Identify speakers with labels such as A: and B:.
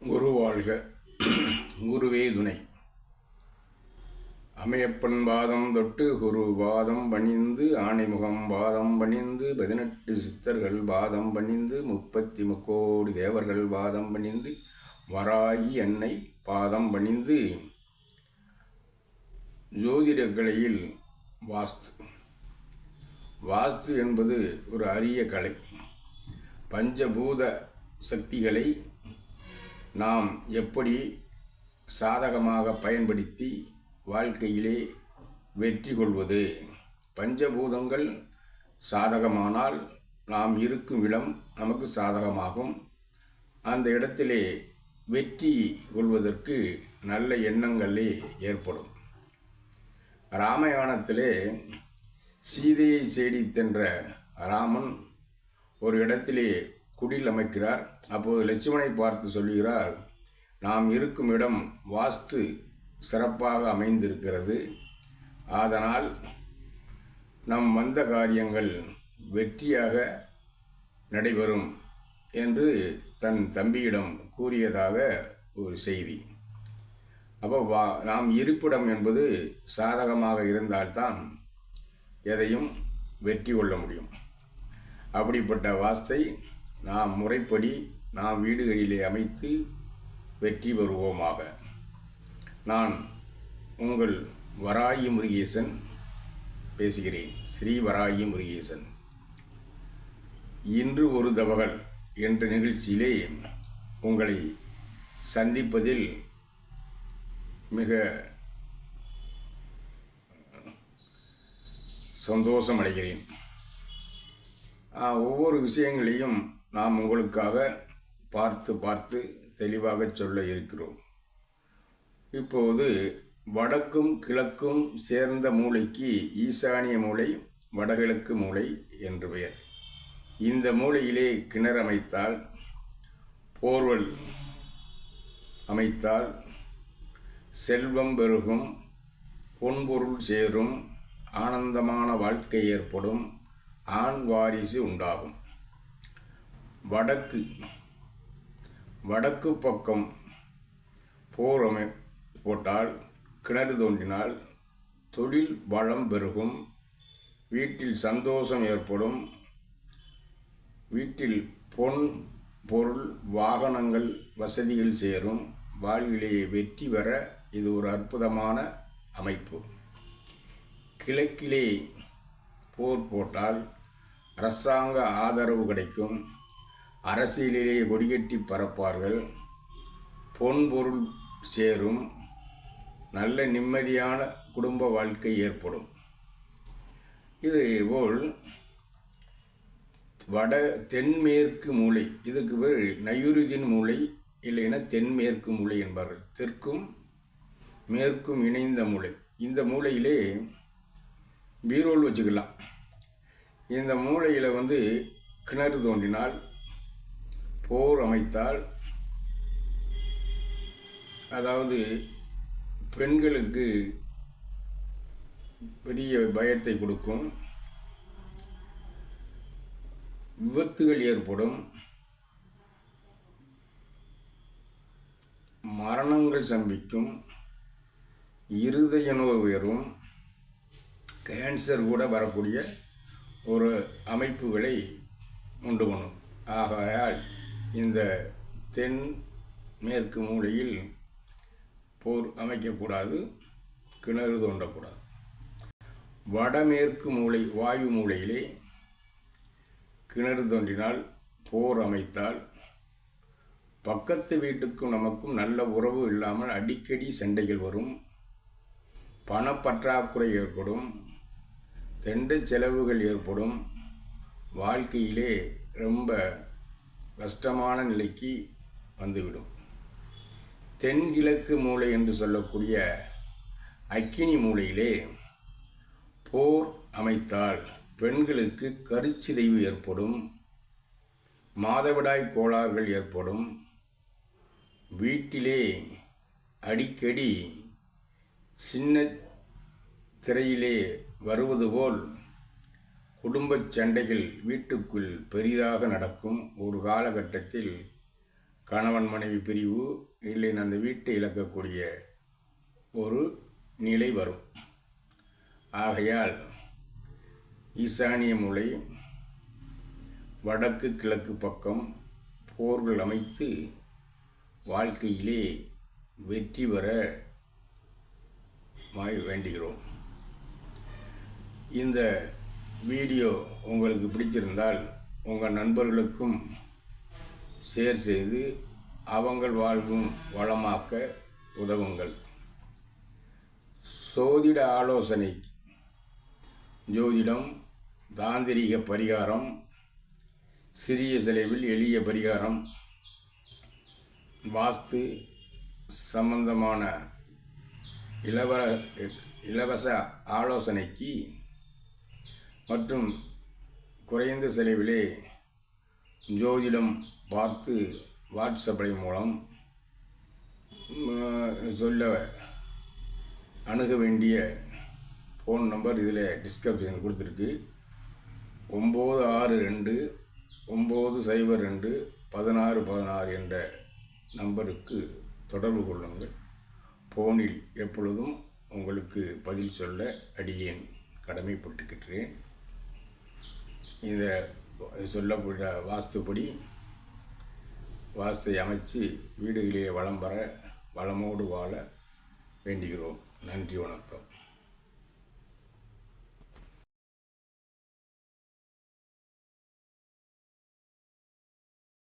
A: குரு வாழ்க. குருவே துணை. அமையப்பன் பாதம் தொட்டு குரு பாதம் பணிந்து, ஆணைமுகம் பாதம் பணிந்து, 18 சித்தர்கள் பாதம் பணிந்து, 33 தேவர்கள் பாதம் பணிந்து, வராகி அன்னை பாதம் பணிந்து. ஜோதிட கலையில் வாஸ்து என்பது ஒரு அரிய கலை. பஞ்சபூத சக்திகளை நாம் எப்படி சாதகமாக பயன்படுத்தி வாழ்க்கையிலே வெற்றி கொள்வது? பஞ்சபூதங்கள் சாதகமானால் நாம் இருக்கும் இடம் நமக்கு சாதகமாகும். அந்த இடத்திலே வெற்றி கொள்வதற்கு நல்ல எண்ணங்களே ஏற்படும். ராமாயணத்திலே சீதையை தேடி சென்ற ராமன் ஒரு இடத்திலே குடில் அமைக்கிறார். அப்போது லட்சுமணனை பார்த்து சொல்கிறார், நாம் இருக்கும் இடம் வாஸ்து சிறப்பாக அமைந்திருக்கிறது, அதனால் நம் வந்த காரியங்கள் வெற்றியாக நடைபெறும் என்று தன் தம்பியிடம் கூறியதாக ஒரு செய்தி. அப்போ நாம் இருப்பிடம் என்பது சாதகமாக இருந்தால்தான் எதையும் வெற்றி கொள்ள முடியும். அப்படிப்பட்ட வாஸ்தை நாம் முறைப்படி நாம் வீடுகளிலே அமைத்து வெற்றி பெறுவோமாக. நான் உங்கள் வராகி முருகேசன் பேசுகிறேன். ஸ்ரீ வராகி முருகேசன். இன்று ஒரு தவகல் என்ற நிகழ்ச்சியிலே உங்களை சந்திப்பதில் மிக சந்தோஷம் அடைகிறேன். ஒவ்வொரு விஷயங்களையும் நாம் உங்களுக்காக பார்த்து தெளிவாக சொல்ல இருக்கிறோம். இப்போது வடக்கும் கிழக்கும் சேர்ந்த மூளைக்கு ஈசானிய மூளை, வடகிழக்கு மூளை என்று பெயர். இந்த மூளையிலே கிணறு அமைத்தால், போர்வெல் அமைத்தால் செல்வம் பெருகும், பொன்பொருள் சேரும், ஆனந்தமான வாழ்க்கை ஏற்படும், ஆண் வாரிசு உண்டாகும். வடக்கு பக்கம் போர் போட்டால், கிணறு தோண்டினால் தொழில் வளம் பெருகும், வீட்டில் சந்தோஷம் ஏற்படும், வீட்டில் பொன் பொருள் வாகனங்கள் வசதிகள் சேரும், வாழ்விலே வெற்றி பெற இது ஒரு அற்புதமான அமைப்பு. கிழக்கிலே போர் போட்டால் அரசாங்க ஆதரவு கிடைக்கும், அரசியலிலே கொடிகட்டி பறப்பார்கள், பொன்பொருள் சேரும், நல்ல நிம்மதியான குடும்ப வாழ்க்கை ஏற்படும். இதுபோல் தென்மேற்கு மூலை, இதுக்கு பேர் நைருதின் மூலை, இல்லைன்னா தென்மேற்கு மூலை என்பார்கள். தெற்கும் மேற்கும் இணைந்த மூலை. இந்த மூலையிலே பீரோல் வச்சுக்கலாம். இந்த மூலையில் கிணறு தோண்டினால், போர் அமைத்தால், அதாவது பெண்களுக்கு பெரிய பயத்தை கொடுக்கும், விபத்துகள் ஏற்படும், மரணங்கள் சம்பிக்கும், இருதய நோய் உயரும், கேன்சர் கூட வரக்கூடிய ஒரு அமைப்புகளை உண்டு பண்ணும். ஆகையால் இந்த தென் மேற்கு மூலையில் போர் அமைக்கக்கூடாது, கிணறு தோண்டக்கூடாது. வடமேற்கு மூலை, வாயு மூலையிலே கிணறு தோண்டினால், போர் அமைத்தால், பக்கத்து வீட்டுக்கும் நமக்கும் நல்ல உறவு இல்லாமல் அடிக்கடி சண்டைகள் வரும், பணப்பற்றாக்குறை ஏற்படும், தெண்ட செலவுகள் ஏற்படும், வாழ்க்கையிலே ரொம்ப கஷ்டமான நிலைக்கு வந்துவிடும். தென்கிழக்கு மூலை என்று சொல்லக்கூடிய அக்கினி மூலையிலே போர் அமைத்தால் பெண்களுக்கு கருச்சிதைவு ஏற்படும், மாதவிடாய் கோளாறுகள் ஏற்படும், வீட்டிலே அடிக்கடி சின்ன திரையிலே வருவது போல் குடும்பச் சண்டைகள் வீட்டுக்குள் பெரிதாக நடக்கும். ஒரு காலகட்டத்தில் கணவன் மனைவி பிரிவு இல்லை அந்த வீட்டை இழக்கக்கூடிய ஒரு நிலை வரும். ஆகையால் ஈசானிய மூலை வடக்கு கிழக்கு பக்கம் போர்கள் அமைத்து வாழ்க்கையிலே வெற்றி பெற வேண்டுகிறோம். இந்த வீடியோ உங்களுக்கு பிடிச்சிருந்தால் உங்கள் நண்பர்களுக்கும் ஷேர் செய்து அவங்கள் வாழ்வும் வளமாக்க உதவுங்கள். சோதிட ஆலோசனை, ஜோதிடம், தாந்திரிக பரிகாரம், சிறிய செலவில் எளிய பரிகாரம், வாஸ்து சம்பந்தமான இலவச ஆலோசனைக்கு மற்றும் குறைந்த செலவிலே ஜோதிடம் பார்த்து வாட்ஸ்அப் மூலம் சொல்ல அணுக வேண்டிய ஃபோன் நம்பர் இதில் டிஸ்கிரிப்ஷன் கொடுத்துருக்கு. 9629021616 என்ற நம்பருக்கு தொடர்பு கொள்ளுங்கள். ஃபோனில் எப்பொழுதும் உங்களுக்கு பதில் சொல்ல அடியேன் கடமைப்பட்டுக்கின்றேன். இந்த சொல்லப்பட்ட வாஸ்துப்படி வாஸ்தை அமைச்சு வீடுகளிலே வளம் பெற வளமோடு வாழ வேண்டுகிறோம். நன்றி, வணக்கம்.